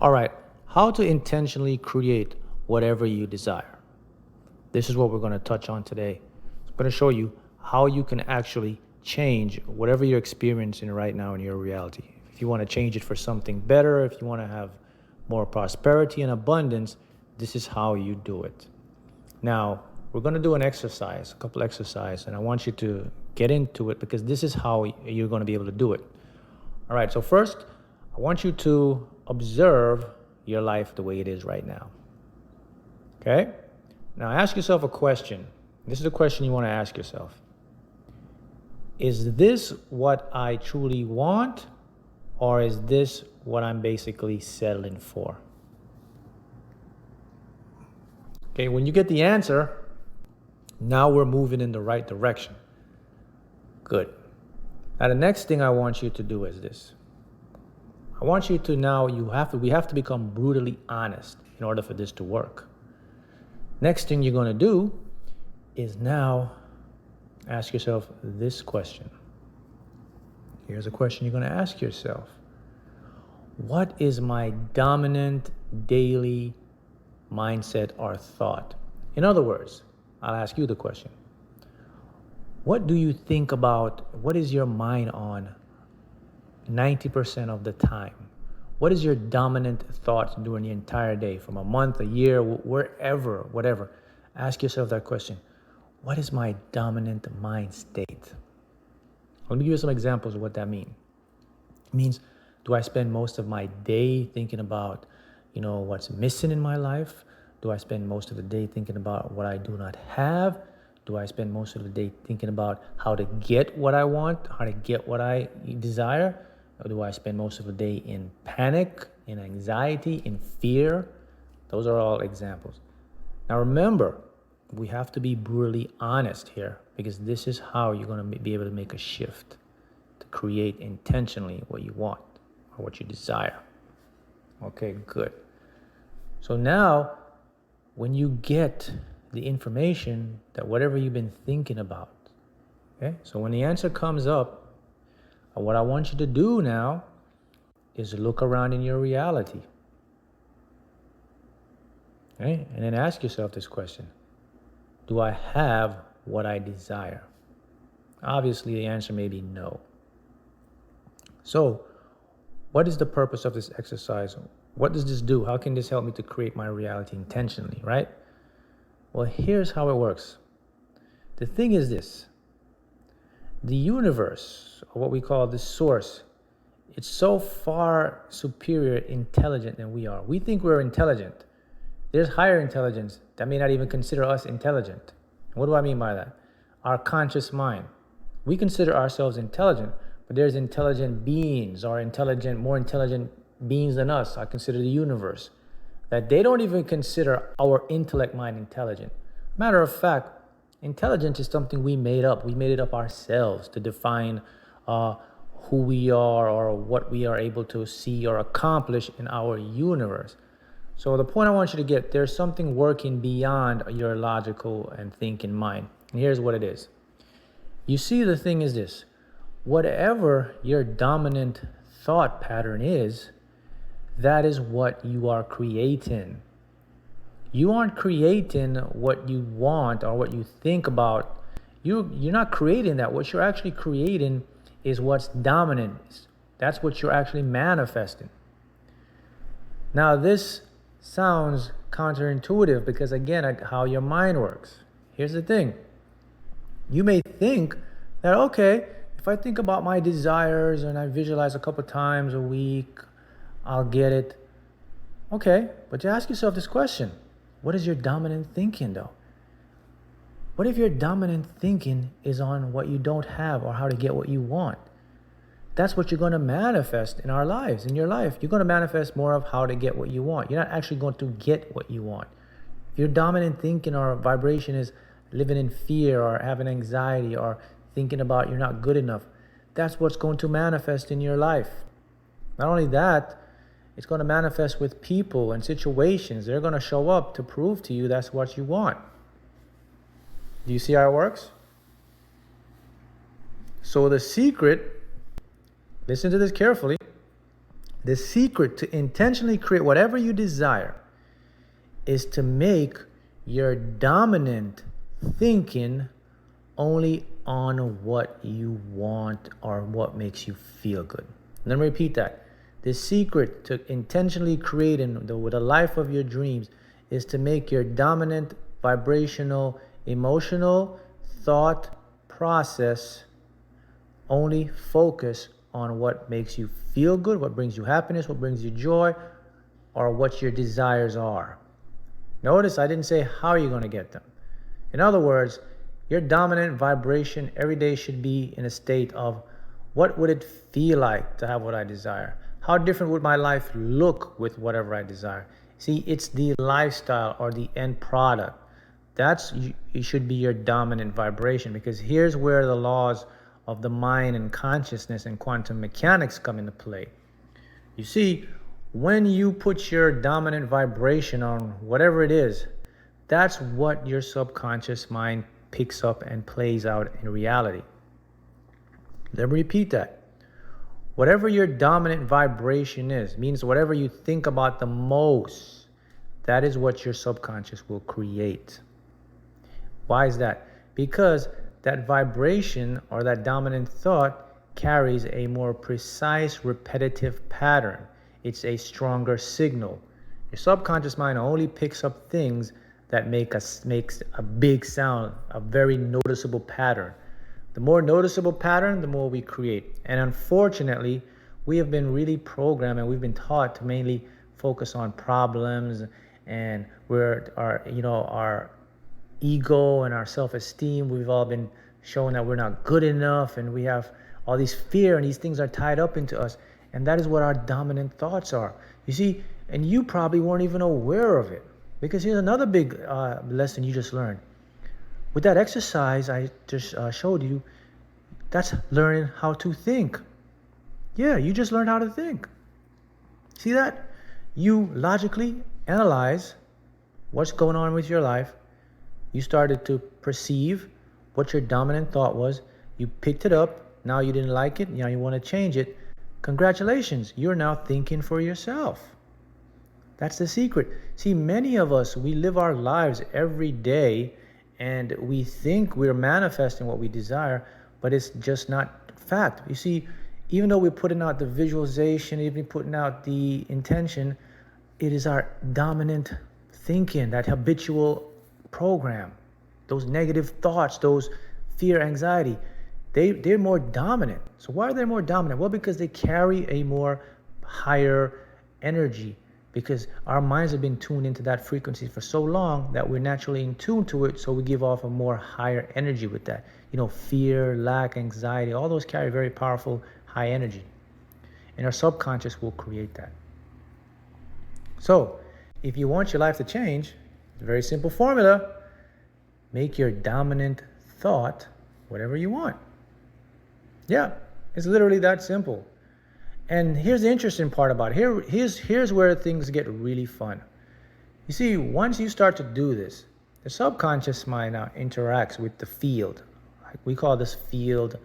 All right, how to intentionally create whatever you desire. This is what we're going to touch on today. I'm going to show you how you can actually change whatever you're experiencing right now in your reality. If you want to change it for something better, if you want to have more prosperity and abundance, this is how you do it. Now, we're going to do an exercise, a couple exercises, and I want you to get into it because this is how you're going to be able to do it. All right, so first, I want you to observe your life the way it is right now. Okay? Now ask yourself a question. This is a question you want to ask yourself. Is this what I truly want, or is this what I'm basically settling for? Okay, when you get the answer, now we're moving in the right direction. Good. Now the next thing I want you to do is this. I want you to now, we have to become brutally honest in order for this to work. Next thing you're going to do is now ask yourself this question. Here's a question you're going to ask yourself. What is my dominant daily mindset or thought? In other words, I'll ask you the question. What do you think about, what is your mind on 90% of the time? What is your dominant thoughts during the entire day, from a month, a year, wherever, whatever? Ask yourself that question. What is my dominant mind state? Let me give you some examples of what that means. It means, do I spend most of my day thinking about, what's missing in my life? Do I spend most of the day thinking about what I do not have? Do I spend most of the day thinking about how to get what I want, how to get what I desire? Or do I spend most of the day in panic, in anxiety, in fear? Those are all examples. Now remember, we have to be brutally honest here, because this is how you're going to be able to make a shift to create intentionally what you want or what you desire. Okay, good. So now, when you get the information that whatever you've been thinking about, okay, so when the answer comes up, what I want you to do now is look around in your reality. Okay? And then ask yourself this question. Do I have what I desire? Obviously, the answer may be no. So, what is the purpose of this exercise? What does this do? How can this help me to create my reality intentionally, right? Well, here's how it works. The thing is this. The universe, or what we call the source, it's so far superior intelligent than we are. We think we're intelligent. There's higher intelligence that may not even consider us intelligent. What do I mean by that? Our conscious mind. We consider ourselves intelligent, but there's intelligent beings or more intelligent beings than us. I consider the universe, that they don't even consider our intellect mind intelligent. Matter of fact, intelligence is something we made up. We made it up ourselves to define who we are or what we are able to see or accomplish in our universe. So the point I want you to get, there's something working beyond your logical and thinking mind. And here's what it is. You see, the thing is this. Whatever your dominant thought pattern is, that is what you are creating. You aren't creating what you want or what you think about. You're not creating that. What you're actually creating is what's dominant. That's what you're actually manifesting. Now, this sounds counterintuitive because, again, how your mind works. Here's the thing. You may think that, okay, if I think about my desires and I visualize a couple times a week, I'll get it. Okay, but you ask yourself this question. What is your dominant thinking, though? What if your dominant thinking is on what you don't have or how to get what you want? That's what you're going to manifest in our lives, in your life. You're going to manifest more of how to get what you want. You're not actually going to get what you want. If your dominant thinking or vibration is living in fear or having anxiety or thinking about you're not good enough, that's what's going to manifest in your life. Not only that, it's going to manifest with people and situations. They're going to show up to prove to you that's what you want. Do you see how it works? So the secret, listen to this carefully. The secret to intentionally create whatever you desire is to make your dominant thinking only on what you want or what makes you feel good. Let me repeat that. The secret to intentionally creating the life of your dreams is to make your dominant vibrational, emotional thought process only focus on what makes you feel good, what brings you happiness, what brings you joy, or what your desires are. Notice I didn't say how you're going to get them. In other words, your dominant vibration every day should be in a state of what would it feel like to have what I desire? How different would my life look with whatever I desire? See, it's the lifestyle or the end product. It should be your dominant vibration, because here's where the laws of the mind and consciousness and quantum mechanics come into play. You see, when you put your dominant vibration on whatever it is, that's what your subconscious mind picks up and plays out in reality. Let me repeat that. Whatever your dominant vibration is, means whatever you think about the most, that is what your subconscious will create. Why is that? Because that vibration or that dominant thought carries a more precise, repetitive pattern. It's a stronger signal. Your subconscious mind only picks up things that makes a big sound, a very noticeable pattern. The more noticeable pattern, the more we create. And unfortunately, we have been really programmed and we've been taught to mainly focus on problems, and our ego and our self-esteem, we've all been shown that we're not good enough, and we have all these fear, and these things are tied up into us, and that is what our dominant thoughts are. You see, and you probably weren't even aware of it, because here's another big lesson you just learned. With that exercise I just showed you, that's learning how to think. Yeah, you just learned how to think. See that? You logically analyze what's going on with your life. You started to perceive what your dominant thought was. You picked it up. Now you didn't like it. Now you want to change it. Congratulations. You're now thinking for yourself. That's the secret. See, many of us, we live our lives every day and we think we're manifesting what we desire, but it's just not fact. You see, even though we're putting out the visualization, even putting out the intention, it is our dominant thinking, that habitual program, those negative thoughts, those fear, anxiety, they're more dominant. So why are they more dominant? Well, because they carry a more higher energy, because our minds have been tuned into that frequency for so long that we're naturally in tune to it. So we give off a more higher energy with that. Fear, lack, anxiety, all those carry very powerful high energy. And our subconscious will create that. So if you want your life to change, it's a very simple formula. Make your dominant thought whatever you want. Yeah, it's literally that simple. And here's the interesting part about it. Here's where things get really fun. You see, once you start to do this, the subconscious mind now interacts with the field. We call this field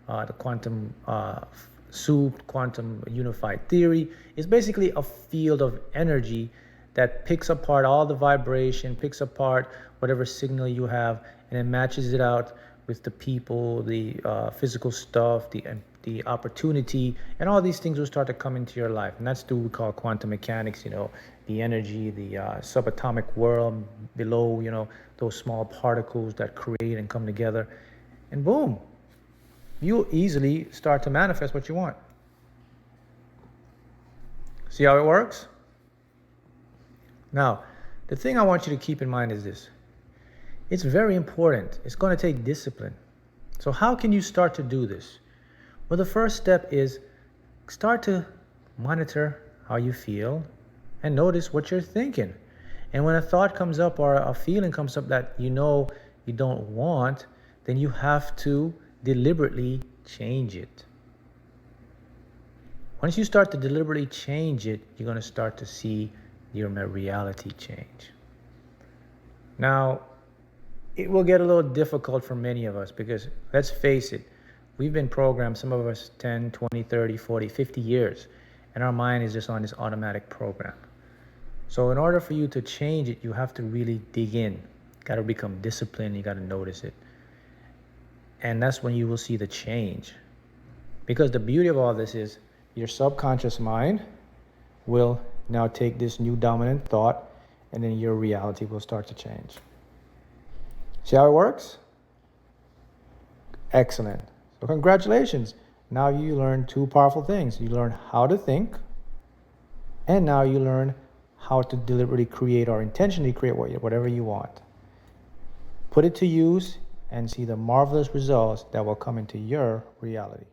the quantum quantum unified theory. It's basically a field of energy that picks apart all the vibration, picks apart whatever signal you have, and it matches it out with the people, the physical stuff, the opportunity, and all these things will start to come into your life. And that's what we call quantum mechanics, the energy, the subatomic world below, those small particles that create and come together. And boom, you easily start to manifest what you want. See how it works? Now, the thing I want you to keep in mind is this. It's very important. It's going to take discipline. So how can you start to do this? Well, the first step is start to monitor how you feel and notice what you're thinking. And when a thought comes up or a feeling comes up that you don't want, then you have to deliberately change it. Once you start to deliberately change it, you're going to start to see your reality change. Now, it will get a little difficult for many of us because, let's face it, we've been programmed, some of us 10, 20, 30, 40, 50 years. and our mind is just on this automatic program. So in order for you to change it, you have to really dig in. You got to become disciplined. You got to notice it. And that's when you will see the change. Because the beauty of all this is your subconscious mind will now take this new dominant thought, and then your reality will start to change. See how it works? Excellent. So congratulations. Now you learn two powerful things. You learn how to think, and now you learn how to deliberately create or intentionally create whatever you want. Put it to use and see the marvelous results that will come into your reality.